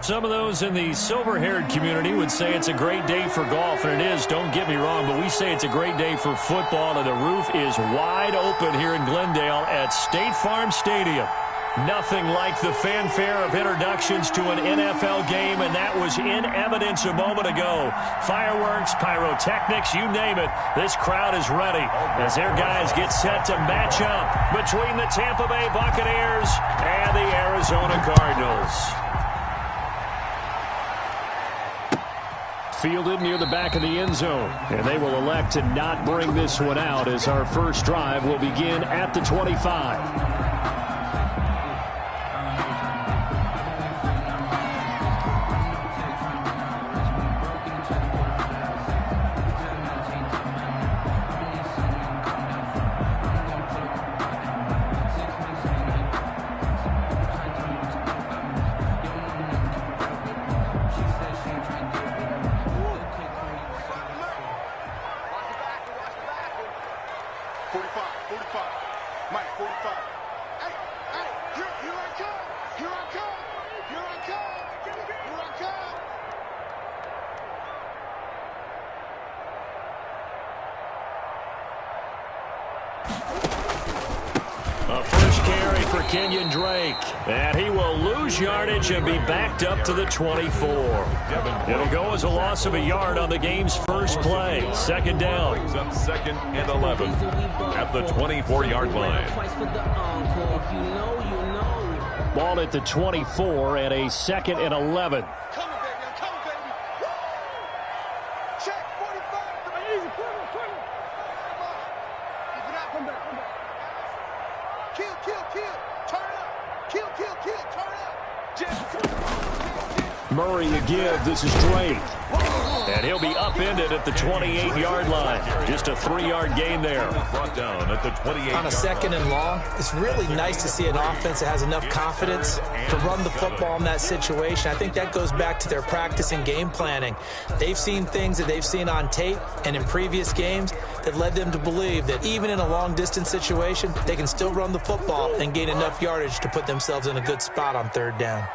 Some of those in the silver-haired community would say it's a great day for golf, and it is, don't get me wrong, but we say it's a great day for football, and the roof is wide open here in Glendale at State Farm Stadium. Nothing like the fanfare of introductions to an NFL game, and that was in evidence a moment ago. Fireworks, pyrotechnics, you name it, this crowd is ready as their guys get set to match up between the Tampa Bay Buccaneers and the Arizona Cardinals. Fielded near the back of the end zone, and they will elect to not bring this one out as our first drive will begin at the 25. A first carry for Kenyon Drake, and he will lose yardage and be backed up to the 24. It'll go as a loss of a yard on the game's first play. Second down. Up second and 11 at the 24-yard line. Ball at the 24 and a second and 11. Murray to give. This is Drake. And he'll be upended at the 28-yard line. Just a 3-yard gain there. Brought down at the 28. On a second and long, it's really nice to see an offense that has enough confidence to run the football in that situation. I think that goes back to their practice and game planning. They've seen things that they've seen on tape and in previous games that led them to believe that even in a long-distance situation, they can still run the football and gain enough yardage to put themselves in a good spot on third down.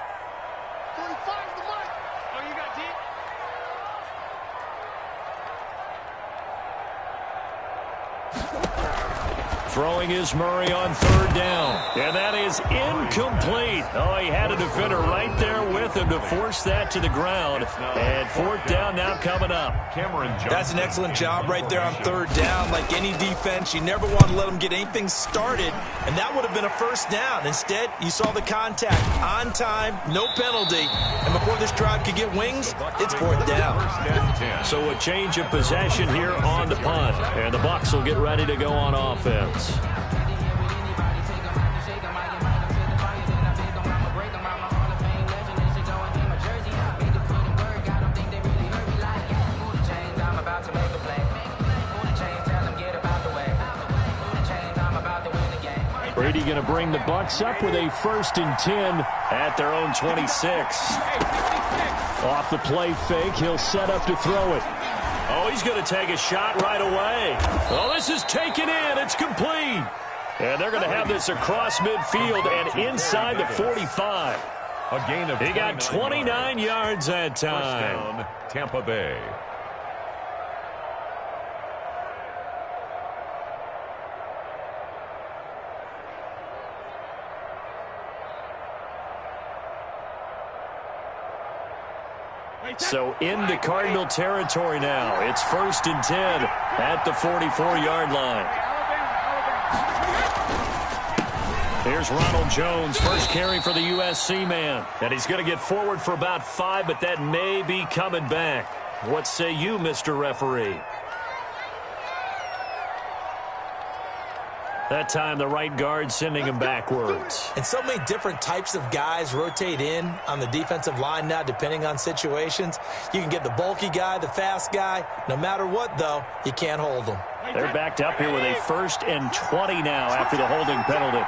Throwing is Murray on third down. And that is incomplete. Oh, he had a defender right there with him to force that to the ground. And fourth down now coming up. That's an excellent job right there on third down. Like any defense, you never want to let them get anything started. And that would have been a first down. Instead, you saw the contact on time, no penalty. And before this drive could get wings, it's fourth down. So a change of possession here on the punt. And the Bucs will get ready to go on offense. Brady going to bring the Bucs up with a 1st and 10 at their own 26. Off the play fake, he'll set up to throw it. Oh, he's going to take a shot right away. Oh, this is taken in. It's complete. And they're going to have this across midfield and inside the 45. A gain of he got 29 yards that time. First down, Tampa Bay. So into Cardinal territory now. It's 1st and 10 at the 44-yard line. Here's Ronald Jones, first carry for the USC man. And he's going to get forward for about 5, but that may be coming back. What say you, Mr. Referee? That time, the right guard sending him backwards. And so many different types of guys rotate in on the defensive line now, depending on situations. You can get the bulky guy, the fast guy. No matter what, though, you can't hold them. They're backed up here with a 1st and 20 now after the holding penalty.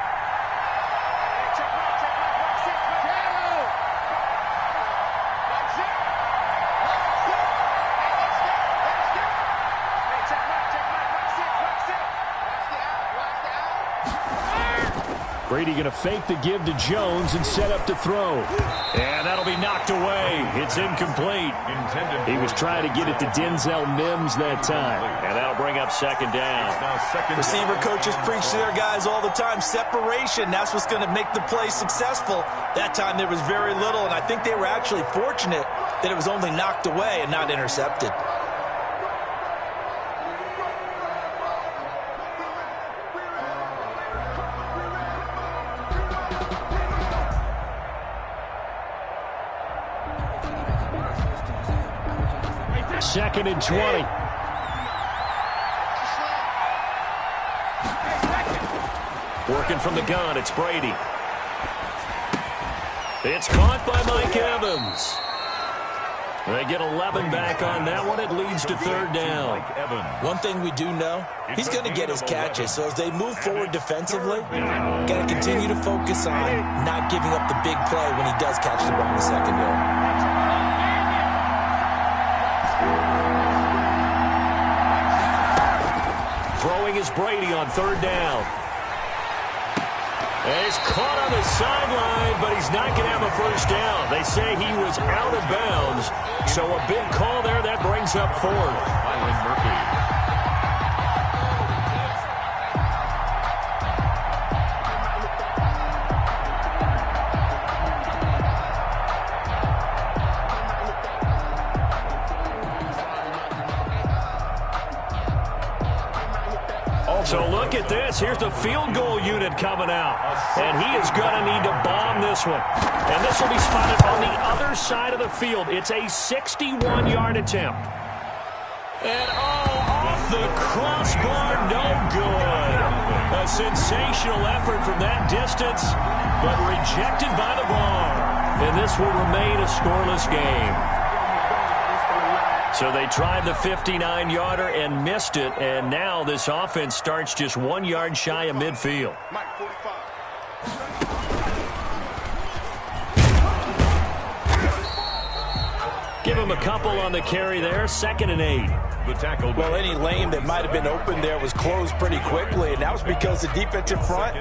Brady going to fake the give to Jones and set up to throw. And that'll be knocked away. It's incomplete. He was trying to get it to Denzel Mims that time. And that'll bring up second down. Receiver coaches preach to their guys all the time. Separation, that's what's going to make the play successful. That time there was very little, and I think they were actually fortunate that it was only knocked away and not intercepted. Second and 20. Working from the gun, it's Brady. It's caught by Mike Evans. They get 11 back on that one. It leads to third down. One thing we do know, he's going to get his catches. So as they move forward defensively, got to continue to focus on not giving up the big play when he does catch the ball in the secondary. Throwing is Brady on third down. And he's caught on the sideline, but he's not going to have a first down. They say he was out of bounds. So a big call there. That brings up fourth. Myron Murphy. So look at this. Here's the field goal unit coming out. And he is going to need to bomb this one. And this will be spotted on the other side of the field. It's a 61-yard attempt. And off the crossbar, no good. A sensational effort from that distance, but rejected by the bar. And this will remain a scoreless game. So they tried the 59-yarder and missed it, and now this offense starts just 1 yard shy of midfield. Give him a couple on the carry there, 2nd and 8. Well, any lane that might have been open there was closed pretty quickly, and that was because the defensive front,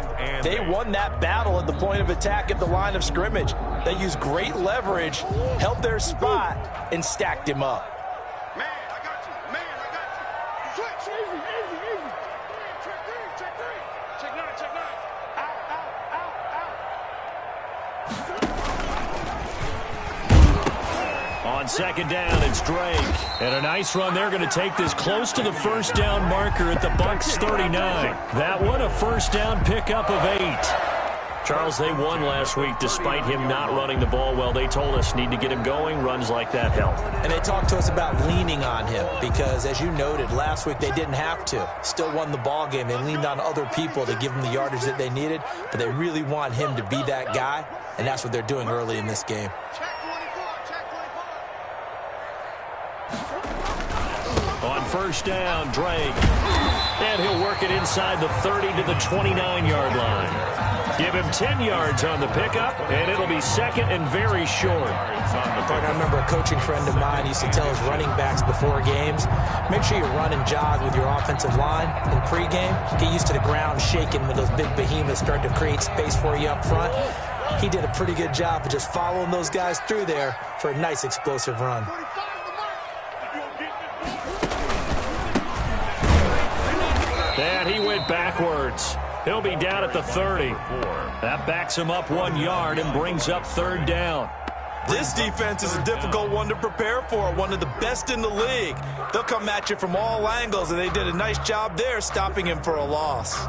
they won that battle at the point of attack at the line of scrimmage. They used great leverage, held their spot, and stacked him up. On second down, it's Drake. And a nice run there, going to take this close to the first down marker at the Bucs 39. That one, a first down pickup of 8. Charles, they won last week despite him not running the ball well. They told us need to get him going. Runs like that help. And they talked to us about leaning on him because, as you noted, last week they didn't have to. Still won the ball game. They leaned on other people to give them the yardage that they needed, but they really want him to be that guy, and that's what they're doing early in this game. On first down, Drake. And he'll work it inside the 30 to the 29-yard line. Give him 10 yards on the pickup, and it'll be second and very short. I remember a coaching friend of mine used to tell his running backs before games, make sure you run and jog with your offensive line in pregame. Get used to the ground shaking when those big behemoths start to create space for you up front. He did a pretty good job of just following those guys through there for a nice explosive run. And he went backwards. He'll be down at the 30. That backs him up 1 yard and brings up third down. This defense is a difficult one to prepare for, one of the best in the league. They'll come at you from all angles, and they did a nice job there stopping him for a loss.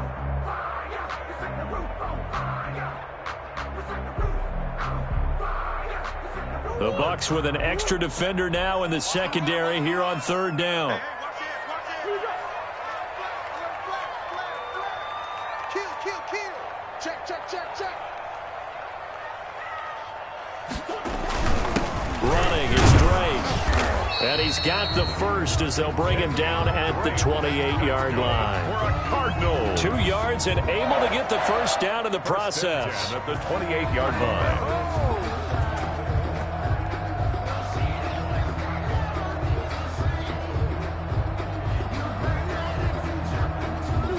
The Bucs with an extra defender now in the secondary here on third down. Running is Drake. And he's got the first as they'll bring him down at the 28-yard line. 2 yards and able to get the first down in the process. At the 28-yard line.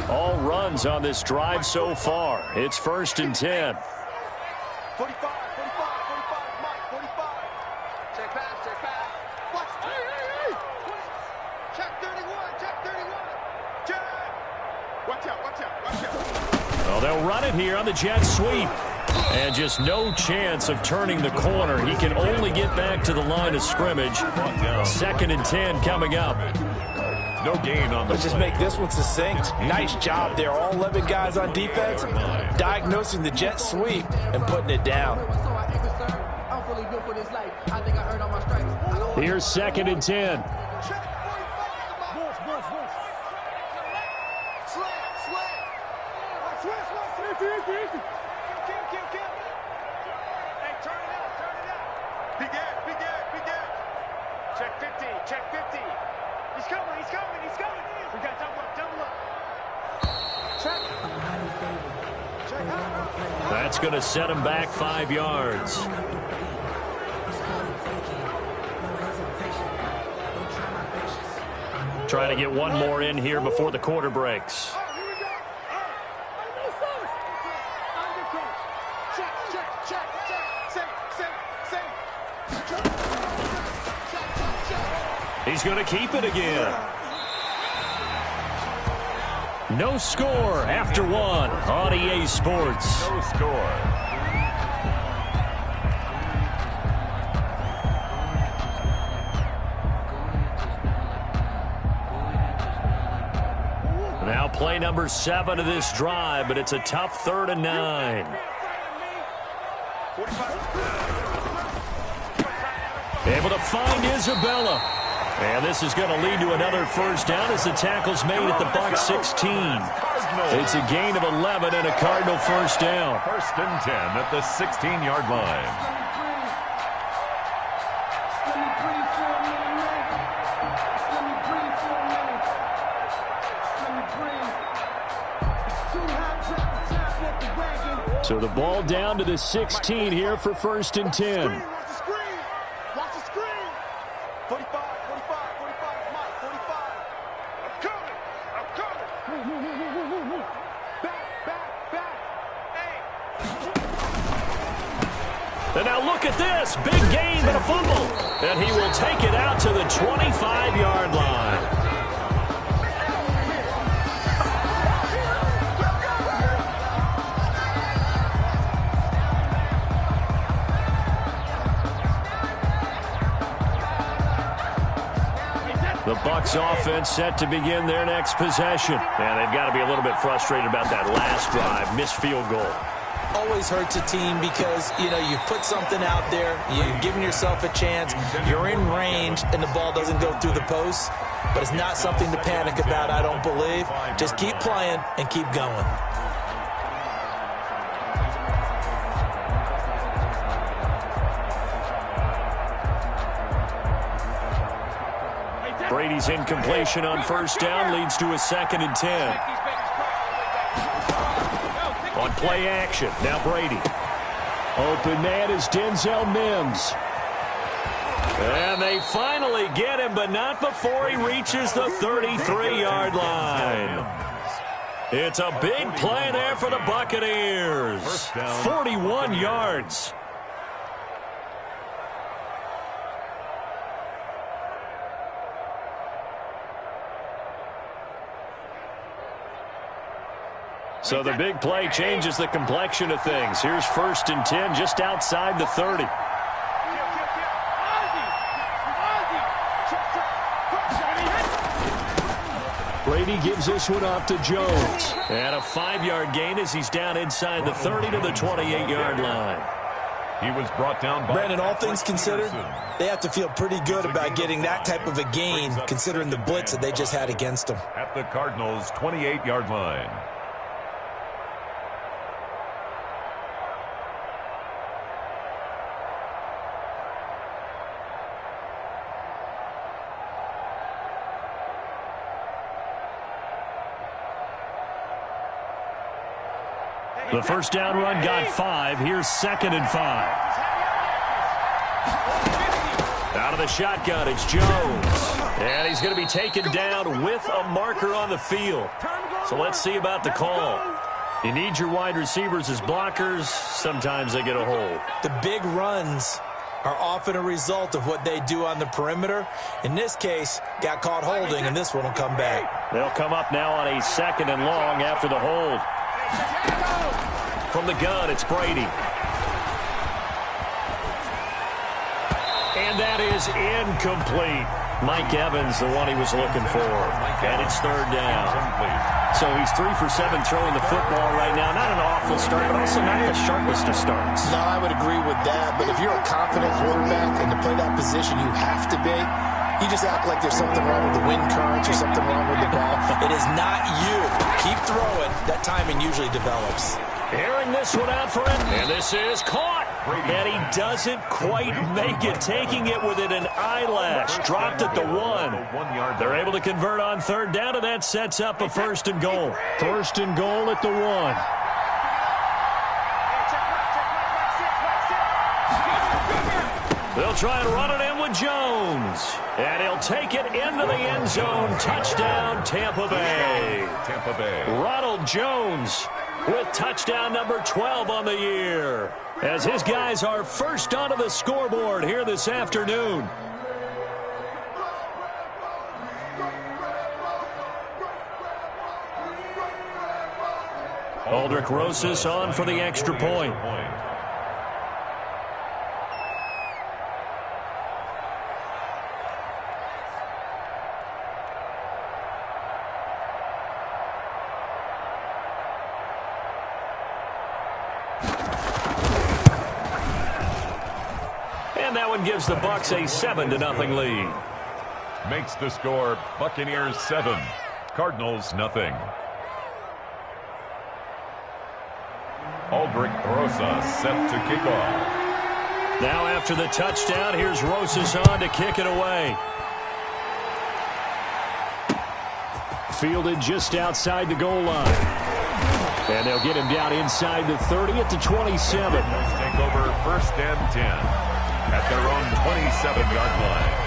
All run runs on this drive so far. It's 1st and 10. 45, 45, 45, Mike, 45. Check pass. Watch, hey. Check 31, check 31. Check. Watch out. Well, they'll run it here on the jet sweep. And just no chance of turning the corner. He can only get back to the line of scrimmage. 2nd and 10 coming up. No gain on the Let's just make this one succinct. Nice job there. All 11 guys on defense diagnosing the jet sweep and putting it down. Here's 2nd and 10. Check 50. He's coming. We got double up. Check. That's going to set him back 5 yards. Trying to get one more in here before the quarter breaks. He's going to keep it again. No score after one on EA Sports. No score. Now play number 7 of this drive, but it's a tough 3rd and 9. Able to find Isabella. And this is going to lead to another first down as the tackle's made at the Bucs 16. It's a gain of 11 and a Cardinal first down. 1st and 10 at the 16-yard line. So the ball down to the 16 here for 1st and 10. Watch the screen. 45, Mike, 45. I'm coming. Back. Hey. And now look at this. Big gain, but a fumble. And he will take it out to the 25-yard line. The Bucs offense set to begin their next possession. And they've got to be a little bit frustrated about that last drive. Missed field goal. Always hurts a team because, you've put something out there. You've given yourself a chance. You're in range, and the ball doesn't go through the posts. But it's not something to panic about, I don't believe. Just keep playing and keep going. Brady's incompletion on first down leads to a 2nd and 10. On play action, now Brady. Open man is Denzel Mims. And they finally get him, but not before he reaches the 33-yard line. It's a big play there for the Buccaneers. 41 yards. So the big play changes the complexion of things. Here's 1st and 10 just outside the 30. Brady gives this one off to Jones. And a 5-yard gain as he's down inside the 30 to the 28-yard line. He was brought down by Brandon, all things considered, they have to feel pretty good about getting that type of a gain considering the blitz that they just had against them. at the Cardinals' 28-yard line. The first down run got 5. Here's 2nd and 5. Out of the shotgun, it's Jones. And he's going to be taken down with a marker on the field. Time to go. So let's see about the call. You need your wide receivers as blockers. Sometimes they get a hold. The big runs are often a result of what they do on the perimeter. In this case, got caught holding, and this one will come back. They'll come up now on a 2nd and long after the hold. From the gun, it's Brady. And that is incomplete. Mike Evans, the one he was looking for. And it's 3rd down. So he's 3 for 7 throwing the football right now. Not an awful start, but also not the sharpest of starts. No, I would agree with that. But if you're a confident quarterback and to play that position, you have to be. You just act like there's something wrong with the wind currents or something wrong with the ball. It is not you. Keep throwing. That timing usually develops. Airing this one out for him. And this is caught. And he doesn't quite make it. Taking it within an eyelash. Dropped at the 1. They're able to convert on 3rd down, and that sets up a 1st and goal. 1st and goal at the 1. They'll try and run it in with Jones. And he'll take it into the end zone. Touchdown, Tampa Bay. Tampa Bay. Ronald Jones with touchdown number 12 on the year, as his guys are first onto the scoreboard here this afternoon. Aldrick Rosas on for the extra point. And that one gives the Bucs a 7-0 lead. Makes the score Buccaneers 7, Cardinals nothing. Aldrick Rosas set to kick off. Now after the touchdown, here's Rosas on to kick it away. Fielded just outside the goal line. And they'll get him down inside the 30 at the 27. Take over 1st and 10 at their own 27-yard line.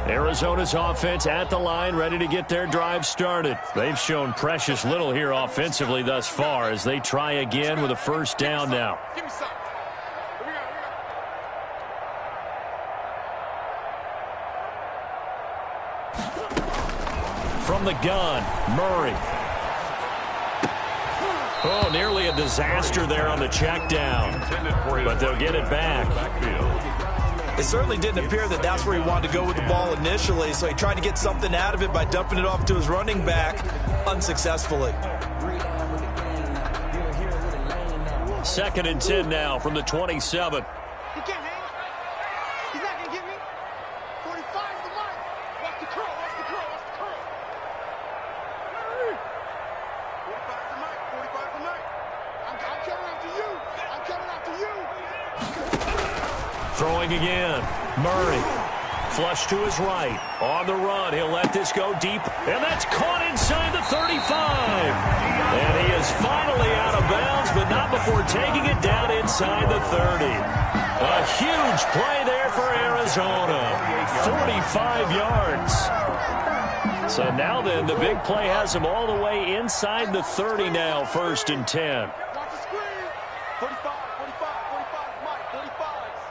Arizona's offense at the line, ready to get their drive started. They've shown precious little here offensively thus far as they try again with a 1st down now. Give me some. Here we go. From the gun, Murray. Oh, nearly a disaster there on the check down. But they'll get it back. It certainly didn't appear that that's where he wanted to go with the ball initially, so he tried to get something out of it by dumping it off to his running back unsuccessfully. 2nd and 10 now from the 27. He can't hang. He's not going to get me. 45 is the line. Watch the curl. Watch the curl. Watch the curl. 45 is the mic. 45 is the mic. I'm coming after you. I'm coming after you. Throwing again. Murray. Flush to his right. On the run. He'll let this go deep. And that's caught inside the 35. And he is finally out of bounds, but not before taking it down inside the 30. A huge play there for Arizona. 45 yards. So now then, the big play has him all the way inside the 30 now. 1st and 10. Watch the screen. 45, 45, Mike, 45s.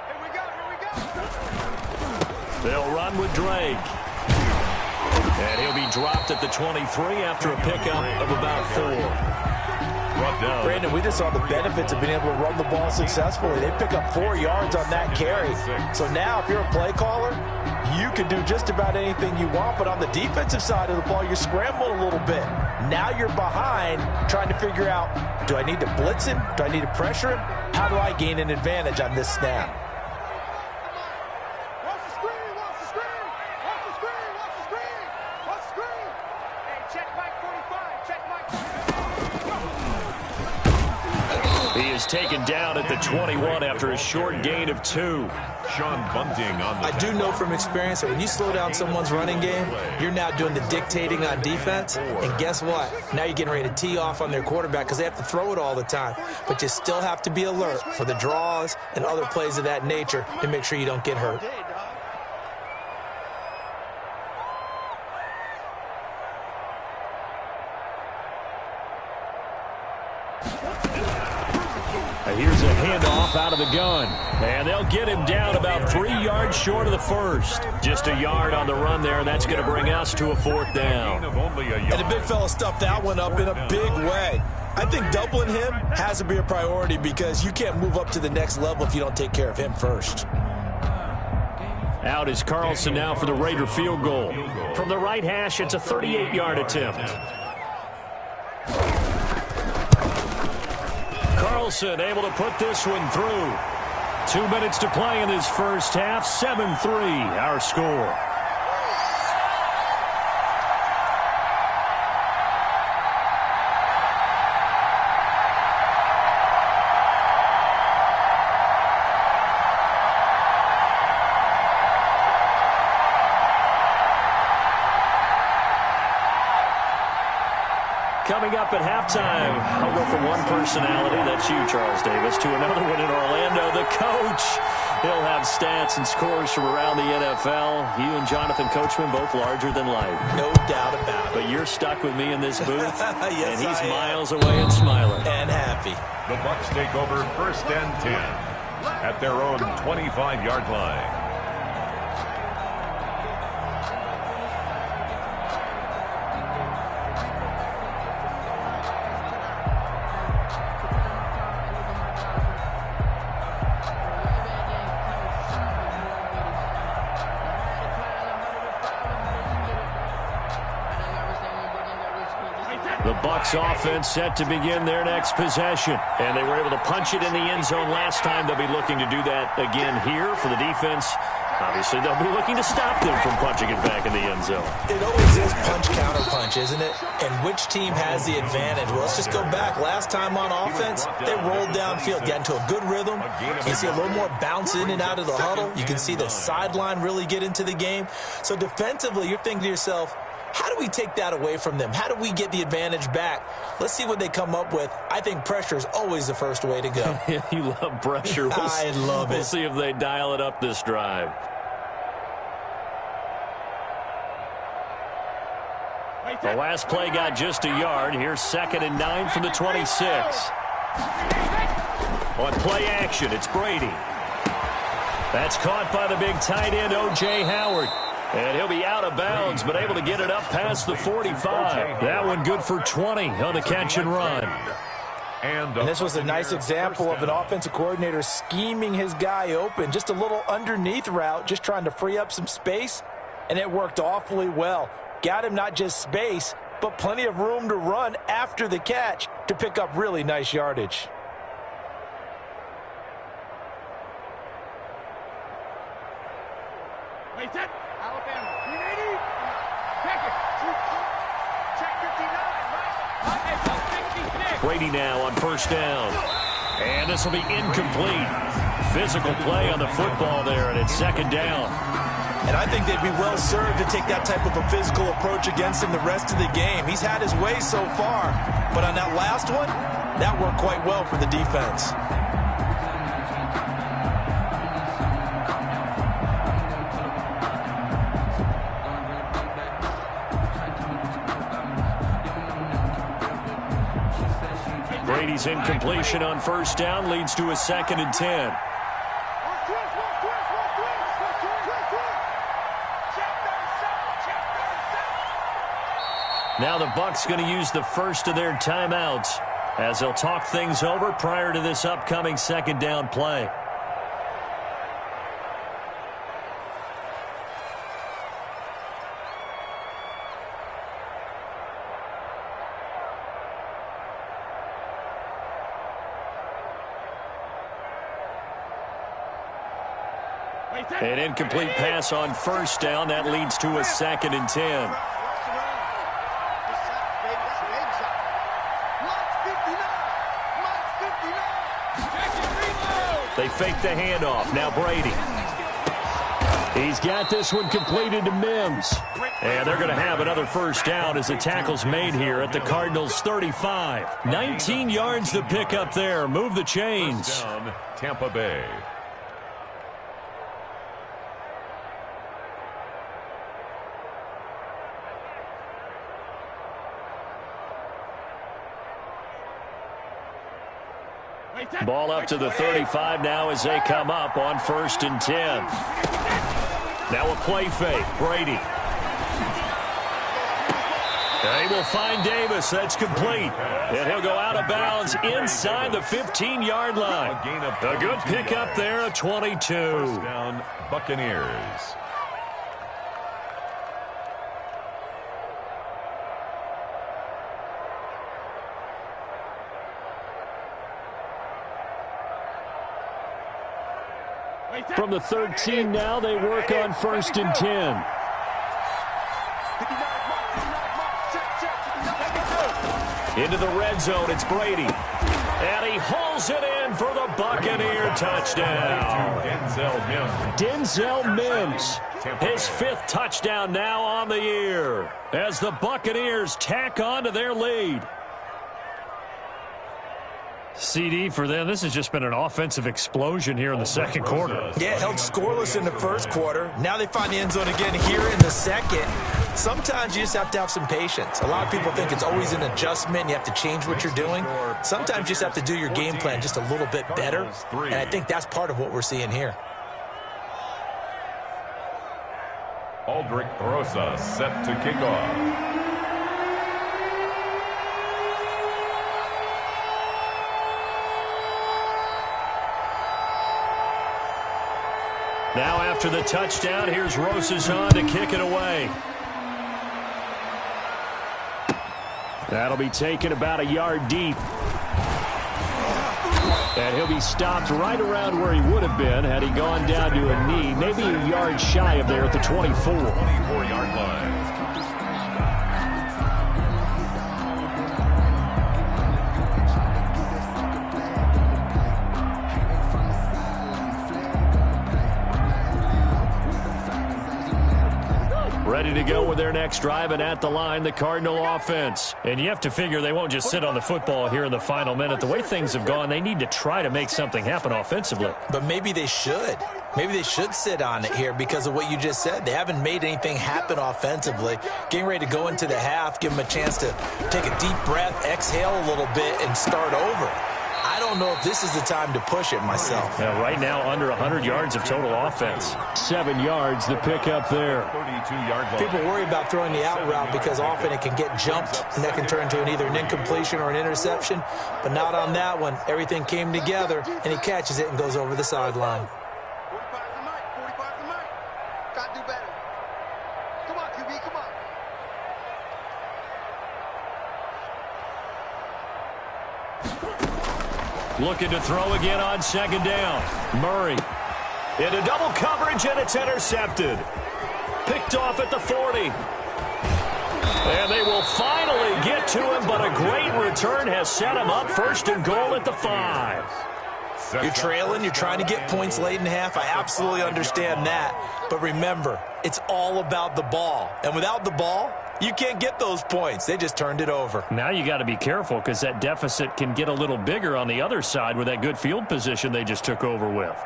Here we go. They'll run with Drake. And he'll be dropped at the 23 after a pickup of about 4. Brandon, we just saw the benefits of being able to run the ball successfully. They pick up 4 yards on that carry. So now if you're a play caller, you can do just about anything you want. But on the defensive side of the ball, you scramble a little bit. Now you're behind trying to figure out, do I need to blitz him? Do I need to pressure him? How do I gain an advantage on this snap? Watch the screen. Watch the screen. Watch the screen. Watch the screen. Watch the screen. Hey, check Mike 45. Check Mike. He is taken down at the 21 after a short gain of 2. Sean Bunting on the I do know from experience that when you slow down someone's running game, you're now doing the dictating on defense. And guess what? Now you're getting ready to tee off on their quarterback because they have to throw it all the time. But you still have to be alert for the draws and other plays of that nature to make sure you don't get hurt. Here's a handoff out of the gun. And they'll get him down about 3 yards short of the first. Just a yard on the run there, and that's going to bring us to a 4th down. And the big fella stuffed that one up in a big way. I think doubling him has to be a priority because you can't move up to the next level if you don't take care of him first. Out is Carlson now for the Raider field goal. From the right hash, it's a 38-yard attempt. Carlson able to put this one through. 2 minutes to play in this first half. 7-3 our score. Coming up at halftime, I'll go from one personality, that's you, Charles Davis, to another one in Orlando, the coach. He'll have stats and scores from around the NFL. You and Jonathan Coachman, both larger than life. No doubt about it. But you're stuck with me in this booth, yes, and he's miles away and smiling. And happy. The Bucs take over 1st and 10 at their own 25-yard line. The Bucs offense set to begin their next possession. And they were able to punch it in the end zone last time. They'll be looking to do that again here for the defense. Obviously, they'll be looking to stop them from punching it back in the end zone. It always is punch-counter-punch, isn't it? And which team has the advantage? Well, let's just go back. Last time on offense, they rolled downfield, got into a good rhythm. You see a little more bounce in and out of the huddle. You can see the sideline really get into the game. So defensively, you're thinking to yourself, how do we take that away from them? How do we get the advantage back? Let's see what they come up with. I think pressure is always the first way to go. You love pressure. I love it. We'll see if they dial it up this drive. The last play got just a yard. Here's 2nd and 9 from the 26. On play action, it's Brady. That's caught by the big tight end, O.J. Howard. And he'll be out of bounds, but able to get it up past the 45. That one good for 20 on the catch and run. And this was a nice example of an offensive coordinator scheming his guy open. Just a little underneath route, just trying to free up some space, and it worked awfully well. Got him not just space, but plenty of room to run after the catch to pick up really nice yardage. Alabama, 380. Check it. Check 59, right? Brady now on 1st down. And this will be incomplete. Physical play on the football there, and it's 2nd down. And I think they'd be well served to take that type of a physical approach against him the rest of the game. He's had his way so far, but on that last one, that worked quite well for the defense. Brady's incompletion on 1st down leads to a 2nd and 10. Now the Bucs going to use the first of their timeouts as they'll talk things over prior to this upcoming 2nd down play. An incomplete pass on 1st down. That leads to a 2nd and 10. They fake the handoff. Now Brady. He's got this one completed to Mims. And they're going to have another first down as the tackle's made here at the Cardinals' 35. 19 yards to pick up there. Move the chains. First down, Tampa Bay. Ball up to the 35 now as they come up on 1st and 10. Now a play fake. Brady. They will find Davis. That's complete. And he'll go out of bounds inside the 15-yard line. A good pickup there at 22. First down, Buccaneers. From the 13 now, they work on 1st and 10. Into the red zone, it's Brady. And he hauls it in for the Buccaneer touchdown. Denzel Mims, his 5th touchdown now on the year as the Buccaneers tack on to their lead. CD for them, this has just been an offensive explosion here in the second quarter. Yeah, held scoreless in the first quarter. Now they find the end zone again here in the second. Sometimes you just have to have some patience. A lot of people think it's always an adjustment. You have to change what you're doing. Sometimes you just have to do your game plan just a little bit better. And I think that's part of what we're seeing here. Aldrich Rosas set to kick off. Now after the touchdown, here's Rosas on to kick it away. That'll be taken about a yard deep. And he'll be stopped right around where he would have been had he gone down to a knee, maybe a yard shy of there at the 24. 24-yard line. Ready to go with their next drive, and at the line, the Cardinal offense. And you have to figure they won't just sit on the football here in the final minute. The way things have gone, they need to try to make something happen offensively. But maybe they should. Maybe they should sit on it here because of what you just said. They haven't made anything happen offensively. Getting ready to go into the half, give them a chance to take a deep breath, exhale a little bit, and start over. I don't know if this is the time to push it myself. Now, right now, under 100 yards of total offense. 7 yards, the pickup there. 32-yard line. People worry about throwing the out route because often it can get jumped, and that can turn into either an incompletion or an interception. But not on that one. Everything came together, and he catches it and goes over the sideline. 45's the mic. 45's the mic. Got to do better. Come on, QB, come on. Looking to throw again on 2nd down. Murray into double coverage, and it's intercepted. Picked off at the 40. And they will finally get to him, but a great return has set him up 1st and goal at the 5. You're trailing, you're trying to get points late in half. I absolutely understand that. But remember, it's all about the ball. And without the ball, you can't get those points. They just turned it over. Now you got to be careful because that deficit can get a little bigger on the other side with that good field position they just took over with.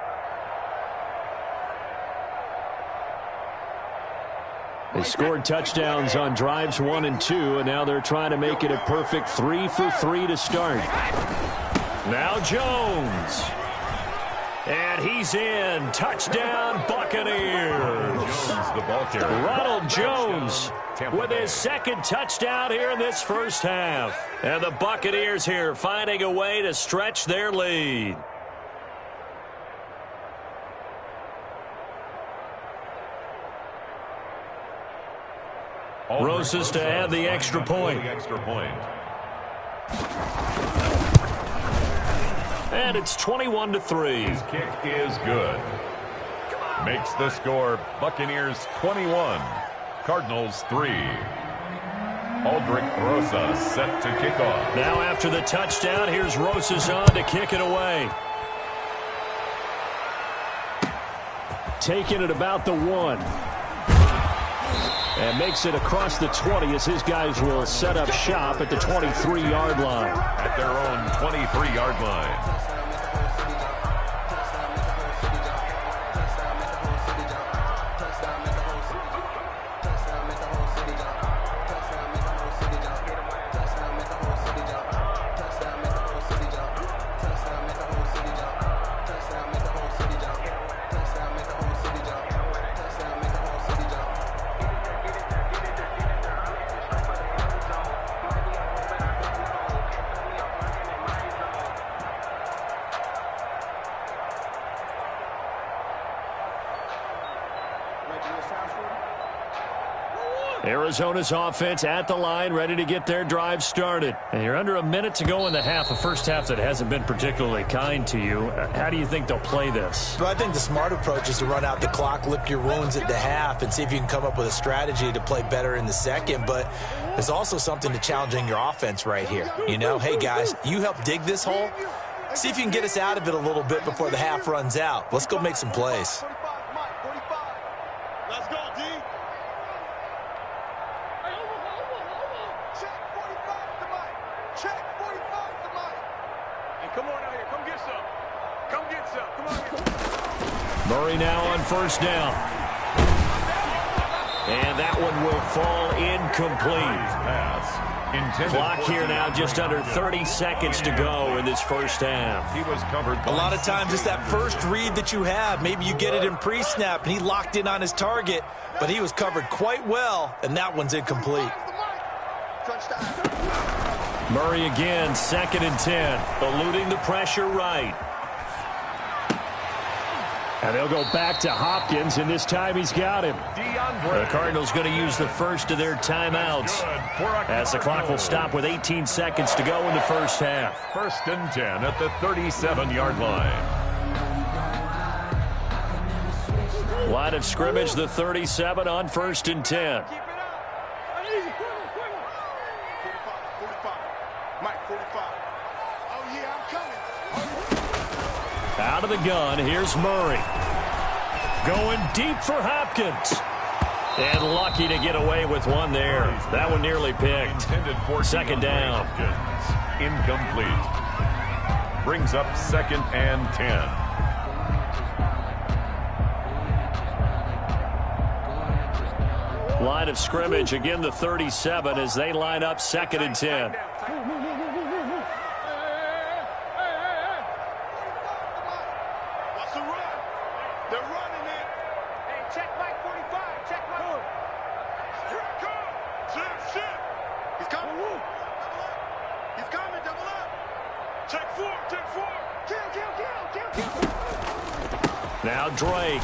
They scored touchdowns on drives 1 and 2, and now they're trying to make it a perfect 3 for 3 to start. Now Jones. And he's in. Touchdown, Buccaneers. Jones, the ball carrier. Ronald Jones with his 2nd touchdown here in this first half. And the Buccaneers here finding a way to stretch their lead. Rosas to add the extra point. And it's 21-3. His kick is good. Makes the score Buccaneers 21, Cardinals 3. Aldrick Rosas set to kick off. Now after the touchdown, here's Rosas on to kick it away. Taking it about the 1. And makes it across the 20 as his guys will set up shop at the 23-yard line. At their own 23-yard line. Arizona's offense at the line, ready to get their drive started. And you're under a minute to go in the half, a first half that hasn't been particularly kind to you. How do you think they'll play this? Well, I think the smart approach is to run out the clock, lick your wounds at the half, and see if you can come up with a strategy to play better in the second. But there's also something to challenging your offense right here. You know, hey, guys, you help dig this hole. See if you can get us out of it a little bit before the half runs out. Let's go make some plays. Let's go, D. Check 45 to Mike. And come on out here. Come get some. Come get some. Come on. Murray now on first down. And that one will fall incomplete. Pass. Clock here now, just under 30 seconds to go in this first half. He was covered. A lot of times it's that first read that you have. Maybe you get it in pre-snap, and he locked in on his target, but he was covered quite well, and that one's incomplete. Murray again, 2nd and 10, eluding the pressure right. And they'll go back to Hopkins, and this time he's got him. The Cardinals going to use the first of their timeouts as the clock will stop with 18 seconds to go in the first half. 1st and 10 at the 37-yard line. Line of scrimmage, the 37 on 1st and 10. Out of the gun, here's Murray. Going deep for Hopkins. And lucky to get away with one there. That one nearly picked. 2nd down. Incomplete. Brings up 2nd and 10. Line of scrimmage, again the 37 as they line up 2nd and 10. Now Drake.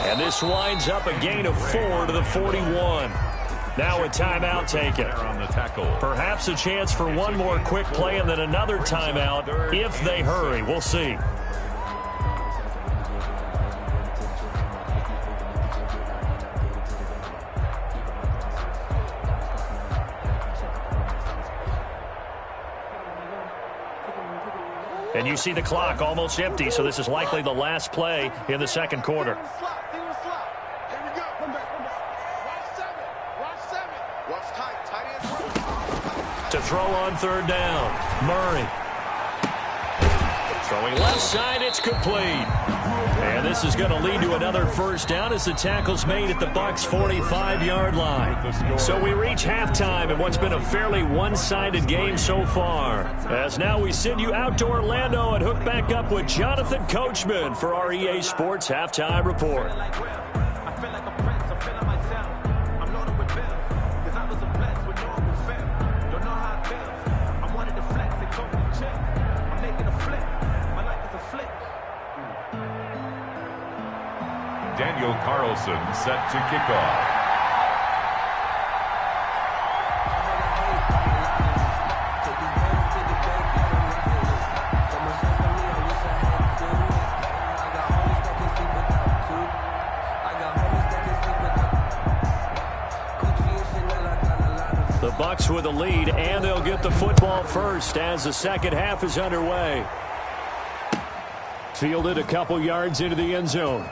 And this winds up a gain of 4 to the 41. Now a timeout taken. On the tackle. Perhaps a chance for one more quick play and then another timeout if they hurry. We'll see. And you see the clock almost empty, so this is likely the last play in the second quarter. To throw on 3rd down, Murray. Throwing left side, it's complete. And this is going to lead to another first down as the tackle's made at the Bucs' 45-yard line. So we reach halftime in what's been a fairly one-sided game so far. As now we send you out to Orlando and hook back up with Jonathan Coachman for our EA Sports Halftime Report. Daniel Carlson set to kick off. Bucs with a lead, and they'll get the football first as the second half is underway. Fielded a couple yards into the end zone.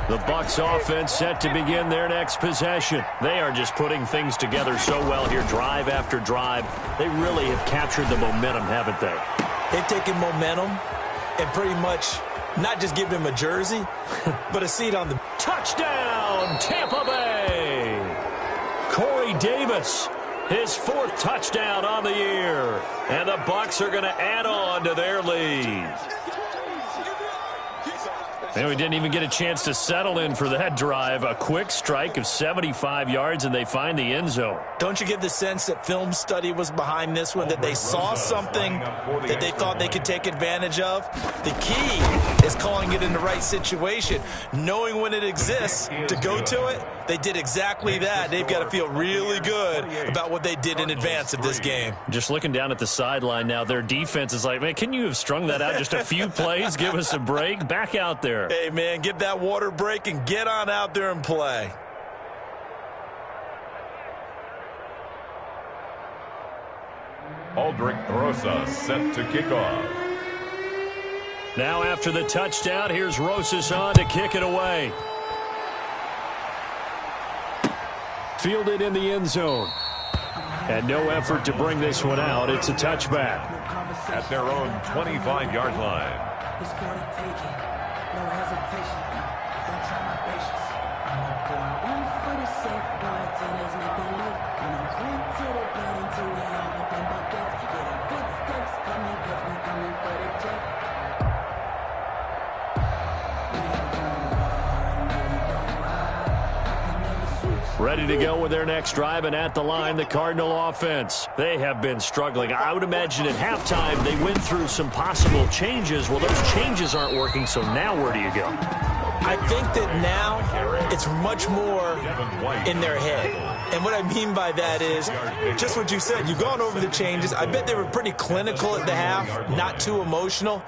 The Bucs offense set to begin their next possession. They are just putting things together so well here, drive after drive. They really have captured the momentum, haven't they? They've taken momentum and pretty much not just given him a jersey, but a seat on the... Touchdown, Tampa Bay! Corey Davis, his 4th touchdown on the year. And the Bucs are going to add on to their lead. And we didn't even get a chance to settle in for that drive. A quick strike of 75 yards, and they find the end zone. Don't you get the sense that film study was behind this one, that they saw something that they thought they could take advantage of? The key is calling it in the right situation, knowing when it exists to go to it. They did exactly that. They've got to feel really good about what they did in advance of this game. Just looking down at the sideline now, their defense is like, man, can you have strung that out just a few plays? Give us a break. Back out there. Hey, man, get that water break and get on out there and play. Aldrick Rosas set to kick off. Now after the touchdown, here's Rosas on to kick it away. Fielded in the end zone. And no effort to bring this one out. It's a touchback. At their own 25-yard line. Ready to go with their next drive, and at the line, the Cardinal offense. They have been struggling. I would imagine at halftime they went through some possible changes. Well, those changes aren't working, so now where do you go? I think that now it's much more in their head. And what I mean by that is just what you said. You've gone over the changes. I bet they were pretty clinical at the half, not too emotional.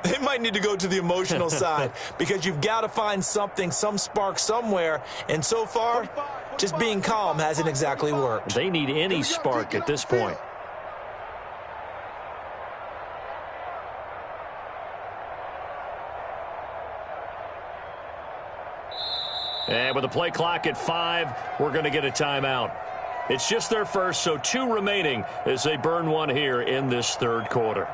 They might need to go to the emotional side because you've got to find something, some spark somewhere. And so far, just being calm hasn't exactly worked. They need any spark at this point. And with the play clock at 5, we're going to get a timeout. It's just their first, so 2 remaining as they burn one here in this third quarter.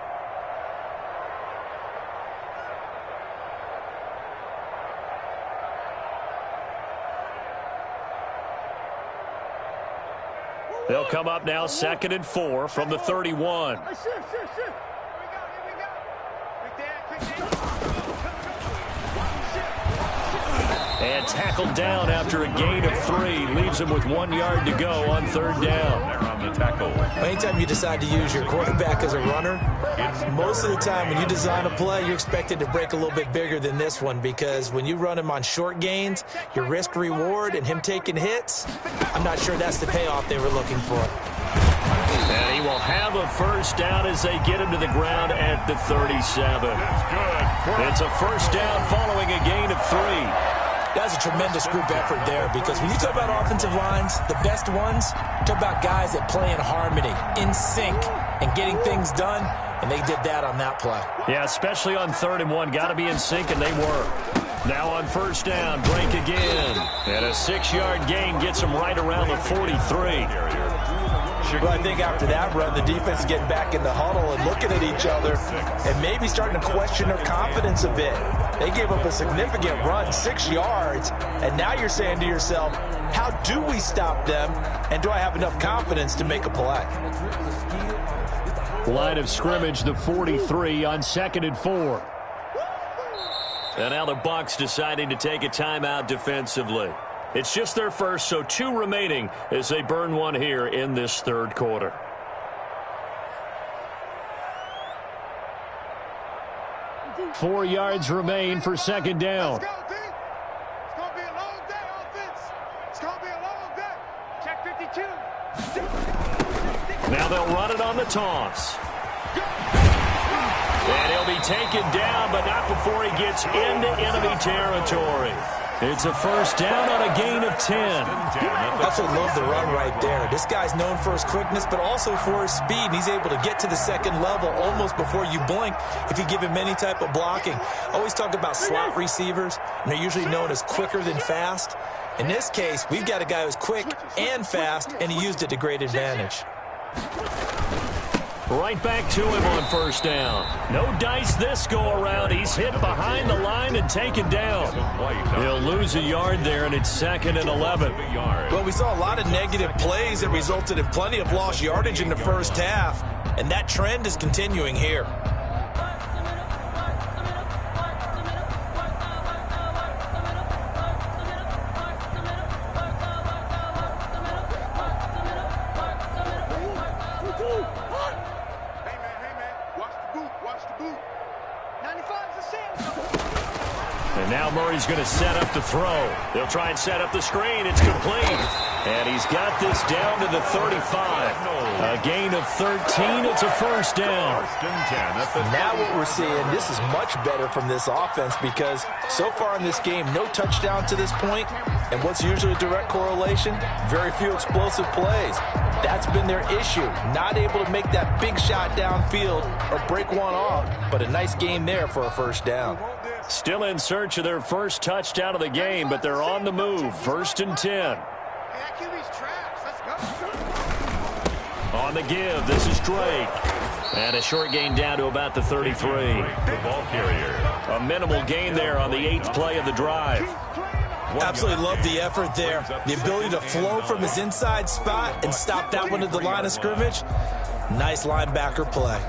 They'll come up now 2nd and 4 from the 31. And tackled down after a gain of 3. Leaves him with 1 yard to go on 3rd down. They're on the tackle. Anytime you decide to use your quarterback as a runner, most of the time when you design a play, you're expected to break a little bit bigger than this one because when you run him on short gains, your risk-reward and him taking hits, I'm not sure that's the payoff they were looking for. And he will have a first down as they get him to the ground at the 37. It's a first down following a gain of 3. That's a tremendous group effort there because when you talk about offensive lines, the best ones, talk about guys that play in harmony, in sync, and getting things done, and they did that on that play. Yeah, especially on 3rd and 1. Got to be in sync, and they were. Now on first down, break again. And a 6-yard gain gets them right around the 43. Well, I think after that run, the defense is getting back in the huddle and looking at each other and maybe starting to question their confidence a bit. They gave up a significant run, 6 yards, and now you're saying to yourself, how do we stop them, and do I have enough confidence to make a play? Line of scrimmage, the 43 on 2nd and 4. And now the Bucs deciding to take a timeout defensively. It's just their first, so 2 remaining as they burn one here in this third quarter. 4 yards remain for second down. Let's go, D. It's going to be a long day, offense. It's going to be a long day. Check 52. Now they'll run it on the toss. And he'll be taken down, but not before he gets into enemy territory. It's a first down on a gain of 10. Absolutely love the run right there. This guy's known for his quickness, but also for his speed. He's able to get to the second level almost before you blink if you give him any type of blocking. I always talk about slot receivers, and they're usually known as quicker than fast. In this case, we've got a guy who's quick and fast, and he used it to great advantage. Right back to him on first down. No dice this go-around. He's hit behind the line and taken down. He'll lose a yard there, and it's 2nd and 11. Well, we saw a lot of negative plays that resulted in plenty of lost yardage in the first half, and that trend is continuing here. And now Murray's going to set up the throw. They'll try and set up the screen. It's complete. And he's got this down to the 35. A gain of 13. It's a first down. Now what we're seeing, this is much better from this offense because so far in this game, no touchdown to this point. And what's usually a direct correlation? Very few explosive plays. That's been their issue. Not able to make that big shot downfield or break one off. But a nice game there for a first down. Still in search of their first touchdown of the game, but they're on the move. 1st and 10. On the give, this is Drake. And a short gain down to about the 33. The ball carrier. A minimal gain there on the 8th play of the drive. Absolutely love the effort there. The ability to flow from his inside spot and stop that one at the line of scrimmage. Nice linebacker play.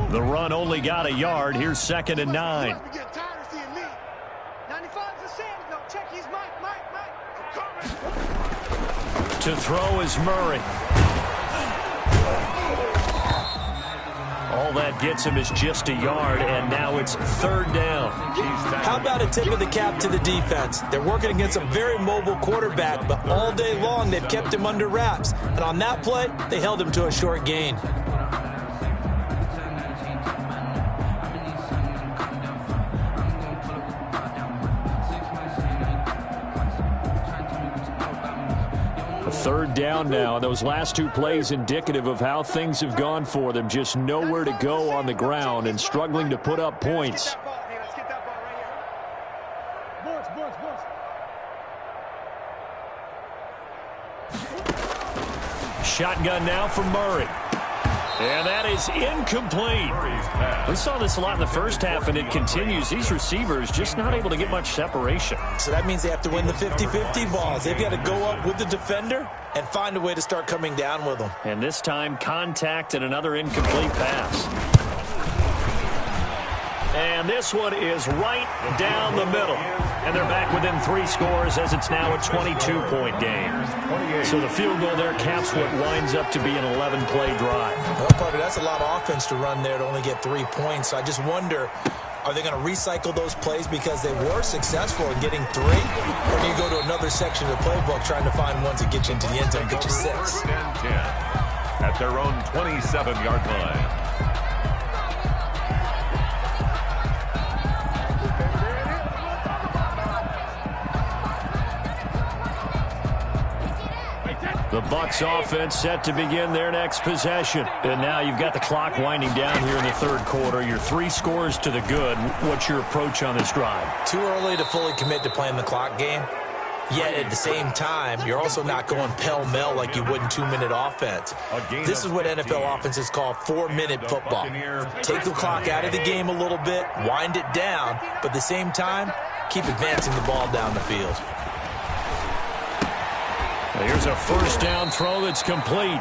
The run only got a yard. Here's 2nd and 9. To throw is Murray. All that gets him is just a yard, and now it's 3rd down. How about a tip of the cap to the defense? They're working against a very mobile quarterback, but all day long they've kept him under wraps. And on that play, they held him to a short gain. Third down now. Those last 2 plays indicative of how things have gone for them. Just nowhere to go on the ground and struggling to put up points. Shotgun now from Murray. And that is incomplete. We saw this a lot in the first half, and it continues. These receivers just not able to get much separation. So that means they have to win the 50-50 balls. They've got to go up with the defender and find a way to start coming down with them. And this time, contact and another incomplete pass. And this one is right down the middle. And they're back within 3 scores as it's now a 22-point game. So the field goal there caps what winds up to be an 11-play drive. Well, Parker, that's a lot of offense to run there to only get 3 points. So I just wonder, are they going to recycle those plays because they were successful in getting 3? Or do you go to another section of the playbook trying to find ones that get you into the end zone and get you 6? 1st and 10 at their own 27-yard line. The Bucs offense set to begin their next possession. And now you've got the clock winding down here in the 3rd quarter. You're 3 scores to the good. What's your approach on this drive? Too early to fully commit to playing the clock game. Yet at the same time, you're also not going pell-mell like you would in 2-minute offense. This is what NFL offenses call 4-minute football. Take the clock out of the game a little bit, wind it down, but at the same time, keep advancing the ball down the field. Here's a first down throw that's complete.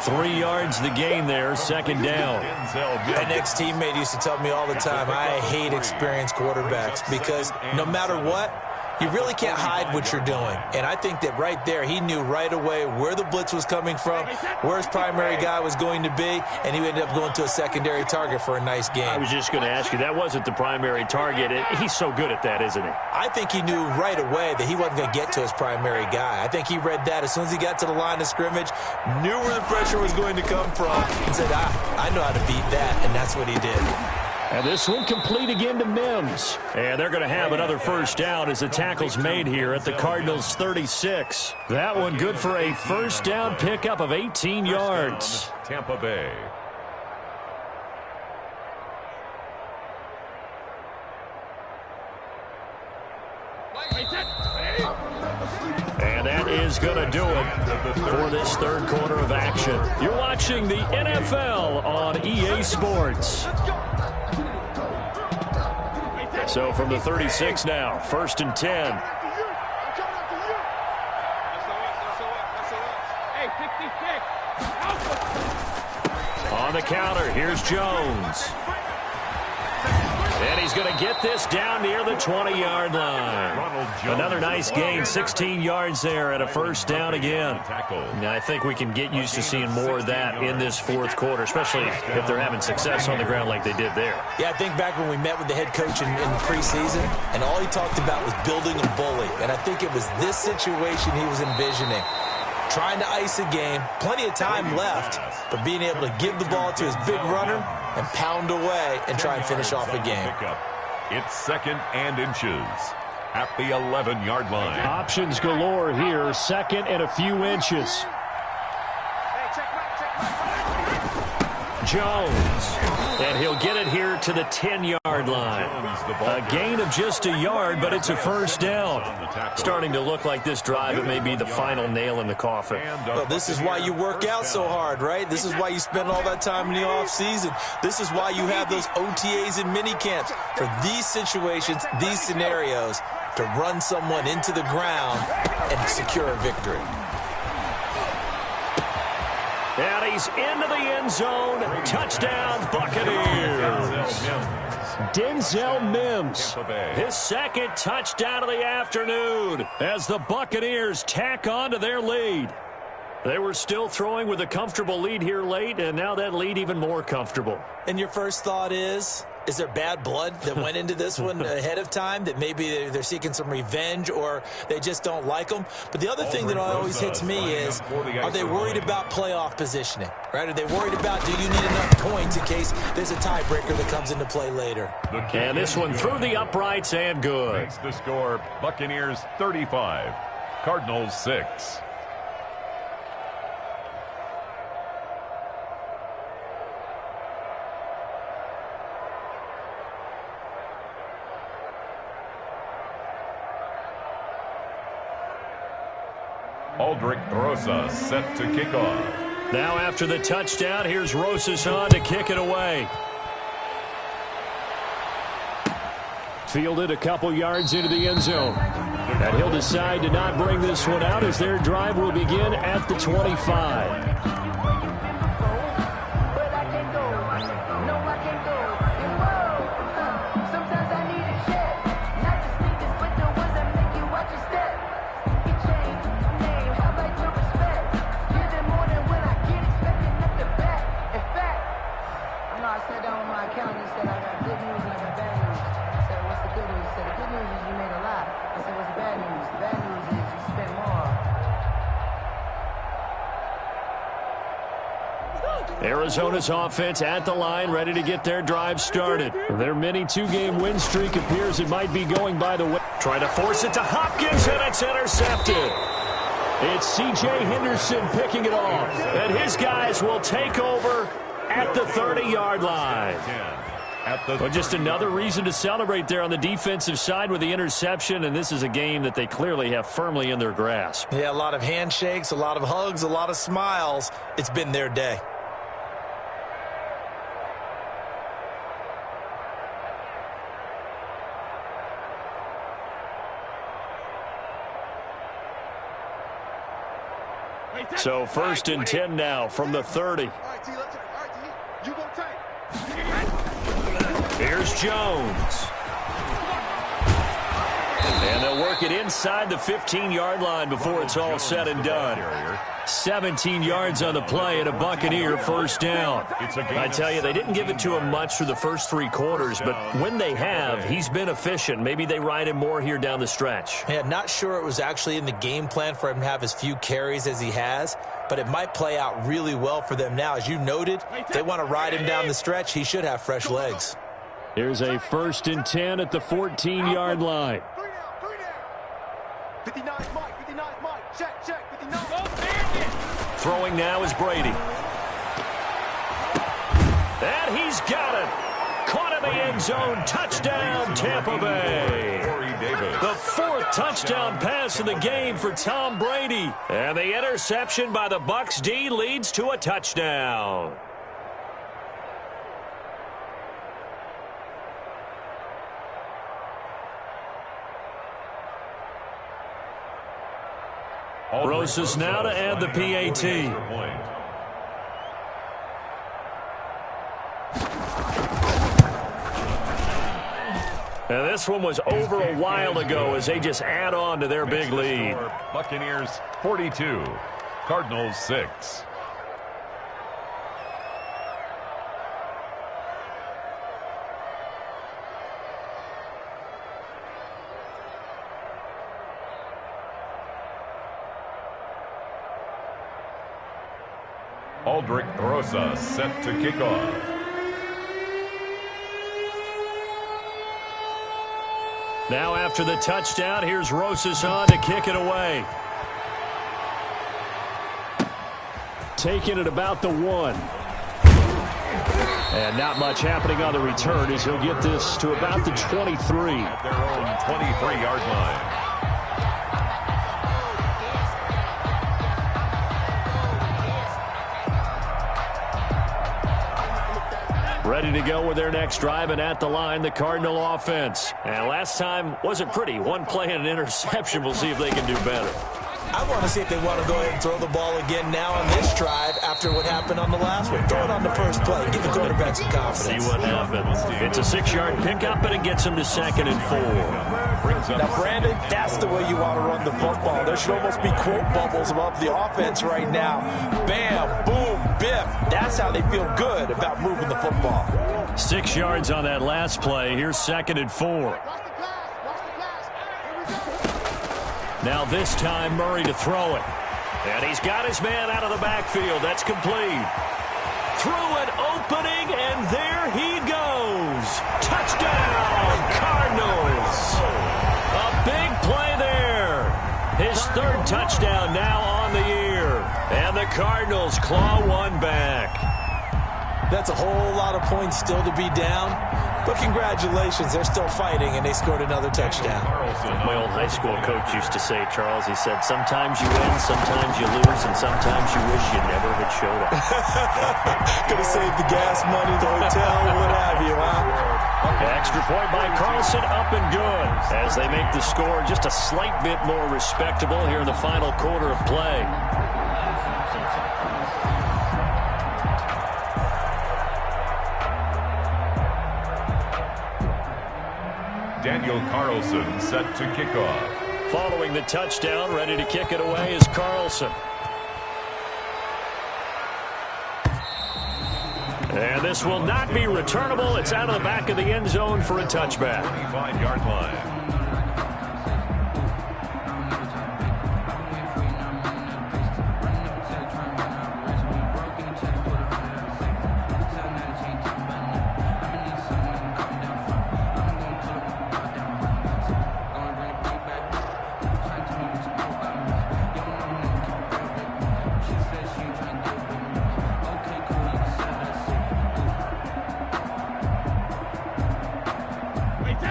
3 yards the gain there, second down. An ex-teammate used to tell me all the time, I hate experienced quarterbacks because no matter what, you really can't hide what you're doing. And I think that right there, he knew right away where the blitz was coming from, where his primary guy was going to be, and he ended up going to a secondary target for a nice game. I was just going to ask you, that wasn't the primary target. He's so good at that, isn't he? I think he knew right away that he wasn't going to get to his primary guy. I think he read that as soon as he got to the line of scrimmage, knew where the pressure was going to come from, and said, I know how to beat that, and that's what he did. And this one complete again to Mims. And they're going to have another first down as the tackle's made here at the Cardinals' 36. That one good for a first down pickup of 18 yards. Tampa Bay. And that is going to do it for this third quarter of action. You're watching the NFL on EA Sports. So from the 36 now, 1st and 10. On the counter, here's Jones. And he's going to get this down near the 20-yard line. Another nice gain, 16 yards there, and a first down again. Now, I think we can get used to seeing more of that in this fourth quarter, especially if they're having success on the ground like they did there. Yeah, I think back when we met with the head coach in preseason, and all he talked about was building a bully. And I think it was this situation he was envisioning. Trying to ice a game, plenty of time left, but being able to give the ball to his big runner and pound away and try and finish off a game. It's 2nd and inches at the 11-yard line. Options galore here, 2nd and a few inches. Jones, and he'll get it here to the 10-yard line. A gain of just a yard, but it's a first down. Starting to look like this drive, it may be the final nail in the coffin. Well, this is why you work out so hard, right? This is why you spend all that time in the offseason. This is why you have those OTAs and mini camps. For these situations, these scenarios, to run someone into the ground and secure a victory. And he's into the end zone. Touchdown, Buccaneers. Denzel Mims, his second touchdown of the afternoon as the Buccaneers tack on to their lead. They were still throwing with a comfortable lead here late, and now that lead even more comfortable. And your first thought is there bad blood that went into this one ahead of time, that maybe they're seeking some revenge or they just don't like them? But the other thing that always hits me is, are they worried about playoff positioning? Right? Are they worried about, do you need enough points in case there's a tiebreaker that comes into play later? And this one through the uprights and good. Makes the score Buccaneers 35, Cardinals 6. Aldrick Rosas set to kick off. Now after the touchdown, here's Rosas on to kick it away. Fielded a couple yards into the end zone. And he'll decide to not bring this one out as their drive will begin at the 25. Arizona's offense at the line, ready to get their drive started. Their mini two-game win streak appears it might be going by the way. Trying to force it to Hopkins, and it's intercepted. It's C.J. Henderson picking it off, and his guys will take over at the 30-yard line. Well, just another reason to celebrate there on the defensive side with the interception, and this is a game that they clearly have firmly in their grasp. Yeah, a lot of handshakes, a lot of hugs, a lot of smiles. It's been their day. So 1st and 10 now from the 30. Here's Jones. And they'll work it inside the 15-yard line before it's all said and done. 17 yards on the play and a Buccaneer first down. I tell you, they didn't give it to him much through the first 3 quarters, but when they have, he's been efficient. Maybe they ride him more here down the stretch. Yeah, not sure it was actually in the game plan for him to have as few carries as he has, but it might play out really well for them now. As you noted, they want to ride him down the stretch. He should have fresh legs. Here's a 1st and 10 at the 14-yard line. 59 Mike, 59 Mike, check, 59. Throwing now is Brady. And he's got it. Caught in the end zone. Touchdown, Tampa Bay. The 4th touchdown pass of the game for Tom Brady. And the interception by the Bucs D leads to a touchdown. Rosas now to add the PAT. And this one was over a while ago as they just add on to their big lead. Buccaneers 42, Cardinals 6. Aldrick Rosas set to kick off. Now after the touchdown, here's Rosas on to kick it away. Taking it about the 1. And not much happening on the return as he'll get this to about the 23. At their own 23-yard line. Ready to go with their next drive, and at the line, the Cardinal offense. And last time wasn't pretty. 1 play and an interception. We'll see if they can do better. I want to see if they want to go ahead and throw the ball again now on this drive after what happened on the last one. Throw it on the first play. Give the quarterback some confidence. See what happens. It's a 6-yard pickup, and it gets them to 2nd and 4. Now, Brandon, that's the way you want to run the football. There should almost be quote bubbles above the offense right now. Bam, boom, biff. That's how they feel good about moving the football. 6 yards on that last play. Here's 2nd and 4. Now this time, Murray to throw it. And he's got his man out of the backfield. That's complete. Through an opening, and there he goes. Touchdown, Cardinals. A big play there. His 3rd touchdown now on the year. And the Cardinals claw 1 back. That's a whole lot of points still to be down. But congratulations, they're still fighting, and they scored another touchdown. My old high school coach used to say, Charles, he said, sometimes you win, sometimes you lose, and sometimes you wish you never had showed up. Could have saved the gas money, the hotel, what have you, huh? Extra point by Carlson, up and good. As they make the score just a slight bit more respectable here in the final quarter of play. Daniel Carlson set to kick off. Following the touchdown, ready to kick it away is Carlson. And this will not be returnable. It's out of the back of the end zone for a touchback. 25-yard line.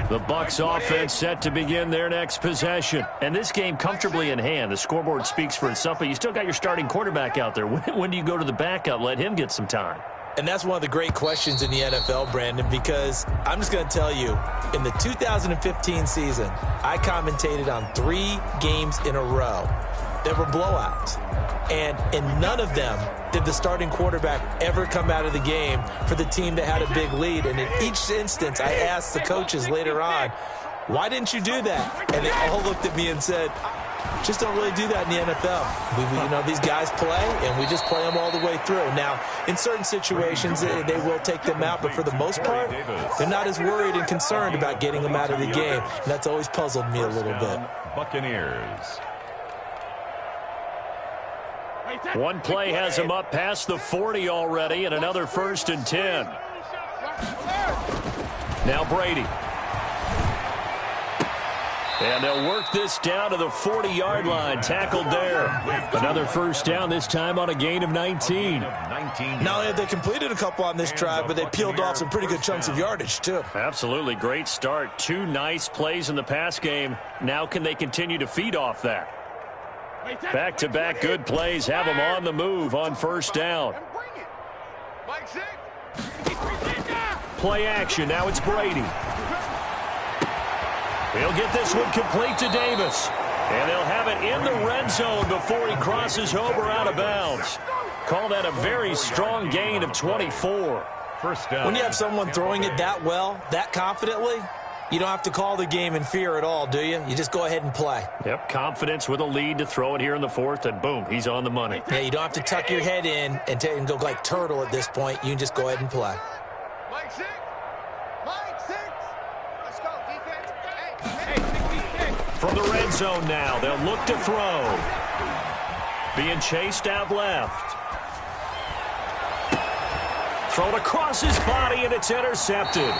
The Bucs offense set to begin their next possession. And this game comfortably in hand. The scoreboard speaks for itself, but you still got your starting quarterback out there. When do you go to the backup? Let him get some time. And that's one of the great questions in the NFL, Brandon, because I'm just going to tell you, in the 2015 season, I commentated on 3 games in a row that were blowouts. And in none of them did the starting quarterback ever come out of the game for the team that had a big lead. And in each instance, I asked the coaches later on, why didn't you do that? And they all looked at me and said, just don't really do that in the NFL. These guys play, and we just play them all the way through. Now, in certain situations, they will take them out, but for the most part, they're not as worried and concerned about getting them out of the game. And that's always puzzled me a little bit. Buccaneers. One play has him up past the 40 already, and another 1st and 10. Now Brady. And they'll work this down to the 40-yard line. Tackled there. Another 1st down, this time on a gain of 19. Not only have they completed a couple on this drive, but they peeled off some pretty good chunks of yardage, too. Absolutely great start. 2 nice plays in the pass game. Now can they continue to feed off that? Back-to-back good plays have them on the move on 1st down. Play action. Now it's Brady. He'll get this one complete to Davis. And they'll have it in the red zone before he crosses over out of bounds. Call that a very strong gain of 24. 1st down. When you have someone throwing it that well, that confidently, you don't have to call the game in fear at all, do you? You just go ahead and play. Yep, confidence with a lead to throw it here in the 4th, and boom, he's on the money. Yeah, you don't have to tuck your head in and go like turtle at this point. You can just go ahead and play. From the red zone now, they'll look to throw. Being chased out left. Thrown across his body, and it's intercepted.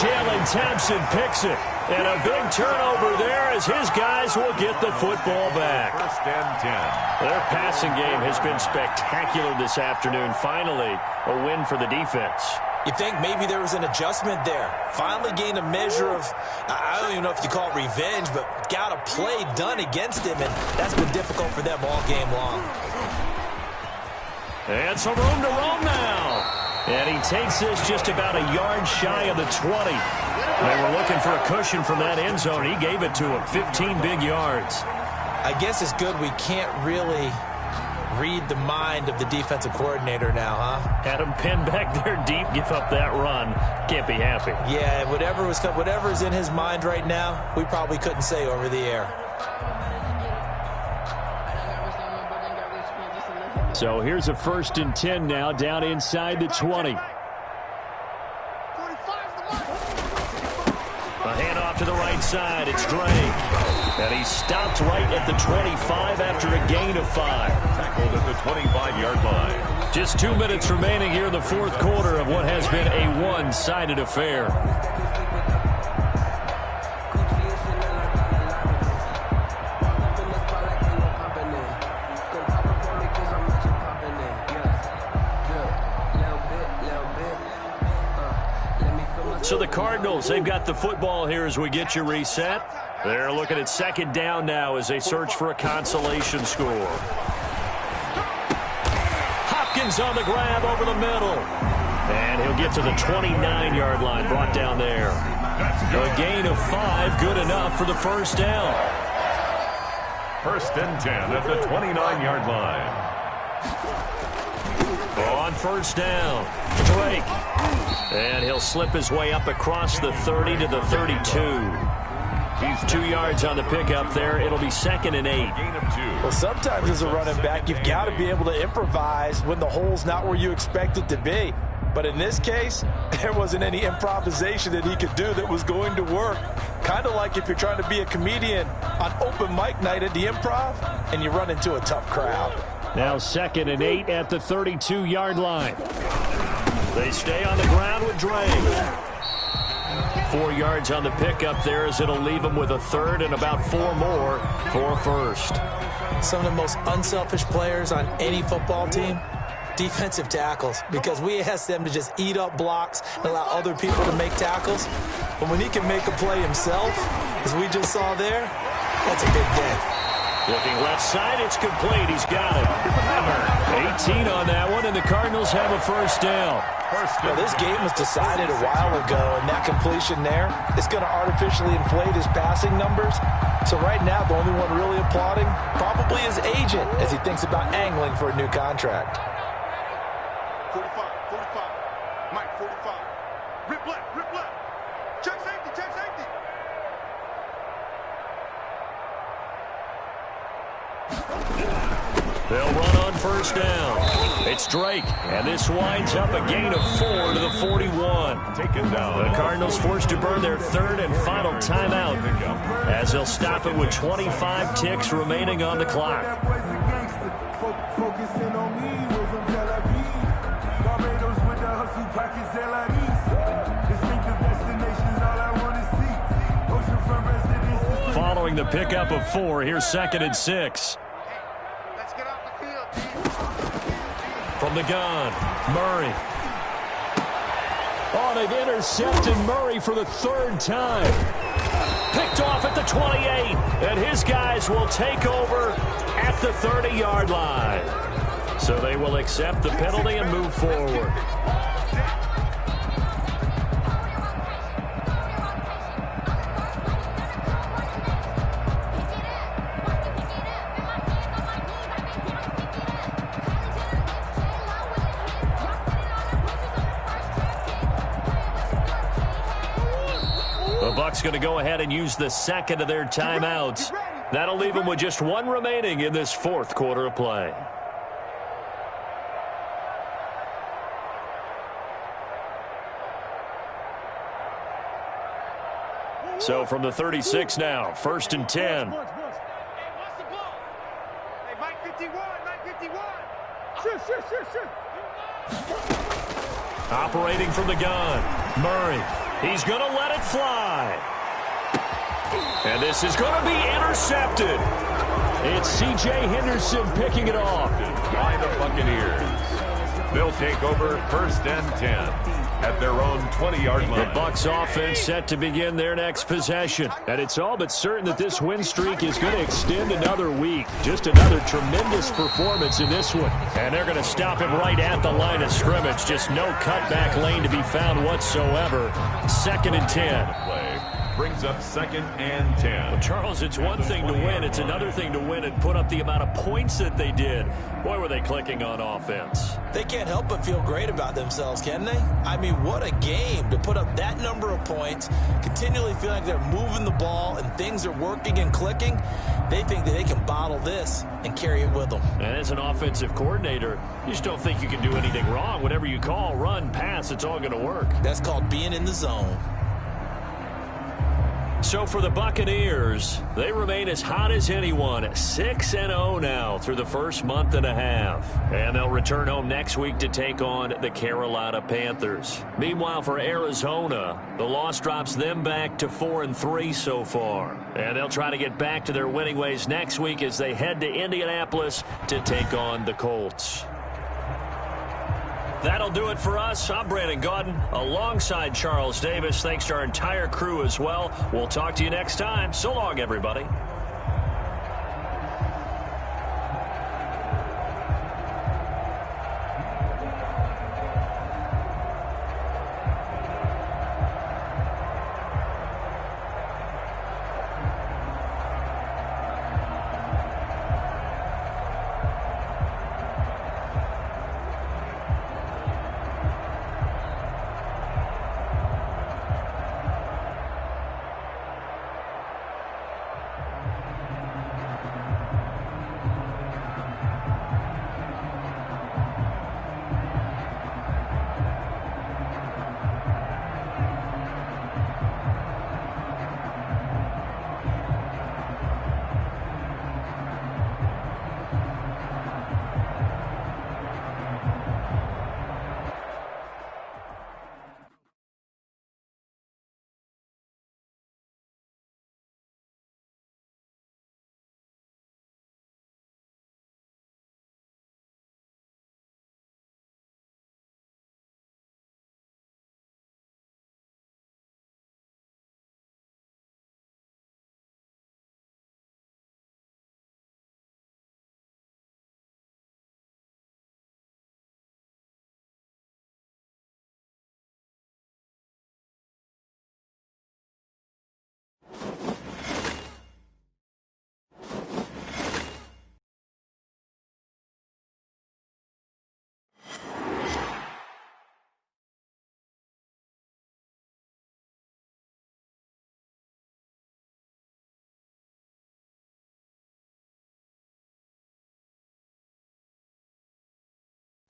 Jalen Thompson picks it. And a big turnover there as his guys will get the football back. 1st and 10. Their passing game has been spectacular this afternoon. Finally, a win for the defense. You think maybe there was an adjustment there. Finally gained a measure of, I don't even know if you call it revenge, but got a play done against him, and that's been difficult for them all game long. And some room to roam now. And he takes this just about a yard shy of the 20. They were looking for a cushion from that end zone. He gave it to him, 15 big yards. I guess it's good we can't really read the mind of the defensive coordinator now, huh? Had him pinned back there deep, give up that run. Can't be happy. Yeah, whatever's in his mind right now, we probably couldn't say over the air. So here's a 1st and 10 now, down inside the 20. A handoff to the right side. It's Drake. And he stopped right at the 25 after a gain of 5. Tackled at the 25-yard line. Just 2 minutes remaining here in the 4th quarter of what has been a one-sided affair. So the Cardinals, they've got the football here as we get you reset. They're looking at 2nd down now as they search for a consolation score. Hopkins on the grab over the middle. And he'll get to the 29-yard line, brought down there. A gain of 5, good enough for the 1st down. 1st and 10 at the 29-yard line. On 1st down, Drake. And he'll slip his way up across the 30 to the 32. He's 2 yards on the pickup there. It'll be 2nd and 8. Gain of 2. Well, sometimes as a running back, you've got to be able to improvise when the hole's not where you expect it to be. But in this case, there wasn't any improvisation that he could do that was going to work. Kind of like if you're trying to be a comedian on open mic night at the Improv and you run into a tough crowd. Now 2nd and 8 at the 32-yard line. They stay on the ground with Drake. 4 yards on the pickup there as it'll leave them with a 3rd and about 4 more for a 1st. Some of the most unselfish players on any football team, defensive tackles, because we ask them to just eat up blocks and allow other people to make tackles. But when he can make a play himself, as we just saw there, that's a big day. Looking left side, it's complete. He's got it. 18 on that one, and the Cardinals have a first down. Well, this game was decided a while ago, and that completion there is going to artificially inflate his passing numbers. So right now, the only one really applauding probably his agent as he thinks about angling for a new contract. 45, 45. Mike, 45. Rip left, rip left. Check safety, check safety. They'll run on first down. It's Drake, and this winds up a gain of 4 to the 41. Taken down. The Cardinals forced to burn their third and final timeout as they'll stop it with 25 ticks remaining on the clock. Following the pickup of 4, here's 2nd and 6. Let's get off the field, team. From the gun, Murray. Oh, they've intercepted Murray for the 3rd time. Picked off at the 28, and his guys will take over at the 30-yard line. So they will accept the penalty and move forward. The Bucs going to go ahead and use the 2nd of their timeouts. That'll leave them with just 1 remaining in this 4th quarter of play. So from the 36 now, 1st and 10. Hey, what's the ball? Hey, Mike 51, Mike 51. Shoot. Operating from the gun, Murray. He's going to let it fly. And this is going to be intercepted. It's C.J. Henderson picking it off. By the Buccaneers. They'll take over 1st and 10 at their own 20-yard line. The Bucs offense set to begin their next possession. And it's all but certain that this win streak is going to extend another week. Just another tremendous performance in this one. And they're going to stop him right at the line of scrimmage. Just no cutback lane to be found whatsoever. 2nd and 10. Play brings up 2nd and 10. Well, Charles, it's one thing to win. It's another thing to win and put up the amount of points that they did. Boy, were they clicking on offense. They can't help but feel great about themselves, can they? I mean, what a game to put up that number of points, continually feeling like they're moving the ball and things are working and clicking. They think that they can bottle this and carry it with them. And as an offensive coordinator, you just don't think you can do anything wrong. Whatever you call, run, pass, it's all going to work. That's called being in the zone. So for the Buccaneers, they remain as hot as anyone, 6-0 now through the first month and a half. And they'll return home next week to take on the Carolina Panthers. Meanwhile, for Arizona, the loss drops them back to 4-3 so far. And they'll try to get back to their winning ways next week as they head to Indianapolis to take on the Colts. That'll do it for us. I'm Brandon Gaudin alongside Charles Davis. Thanks to our entire crew as well. We'll talk to you next time. So long, everybody.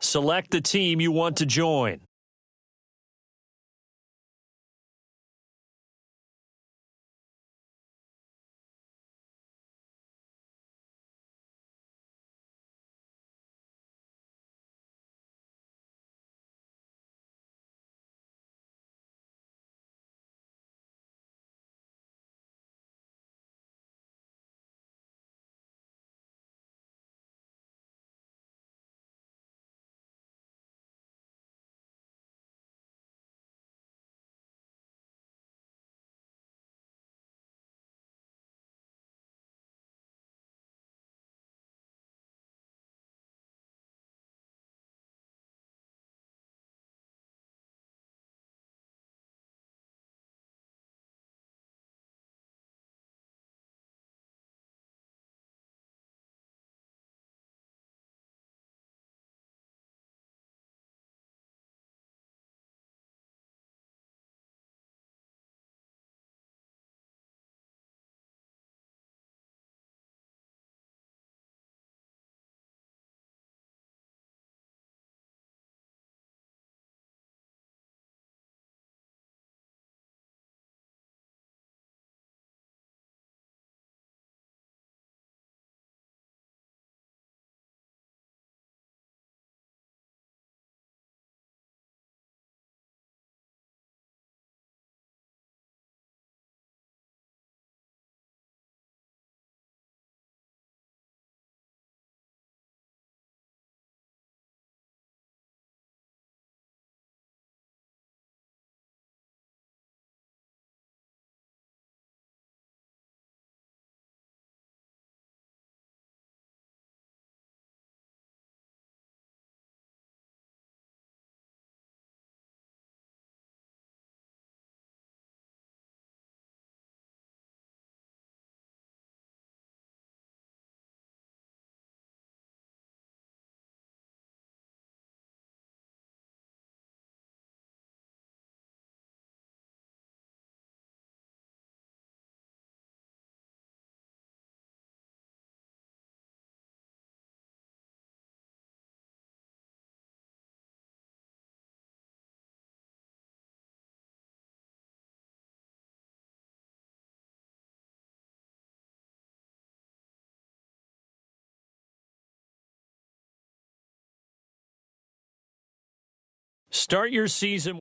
Select the team you want to join. Start your season